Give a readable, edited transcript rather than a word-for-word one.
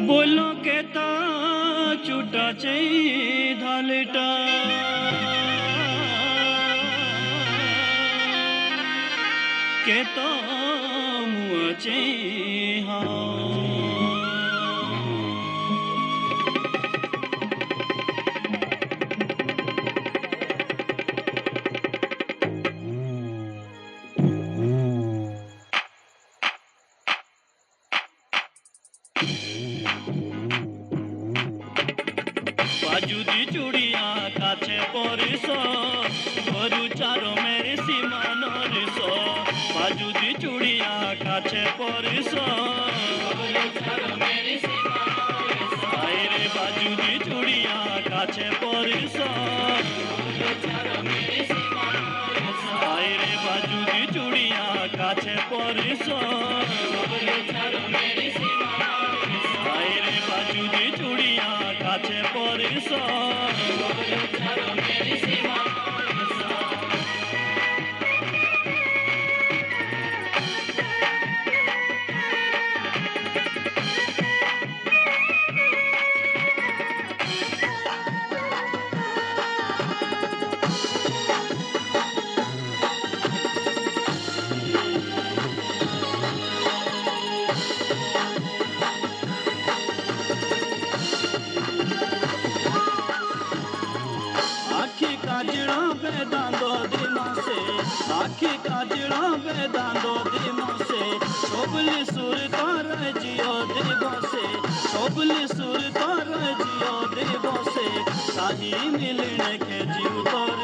बोलो के ता चुटा चई धालटा के तो मुआ चई हाँ बाजू दी चूड़िया काछे परिसो घरु चारो मेरे सीमानरिसो बाजू दी चूड़िया काछे परिसो आइरे बाजू दी चूड़िया काछे परिसो आइरे बाजू दी चूड़िया काछे परिसो आइरे बाजू दी चूड़िया काछे परिसो आखी काजड़ा बेदांदो दिमासे आखी काजड़ा बेदांदो दिमासे शोभली सुर तार जियो देवसे शोभली सुर तार जियो देवसे साही मिलने के जीव तोर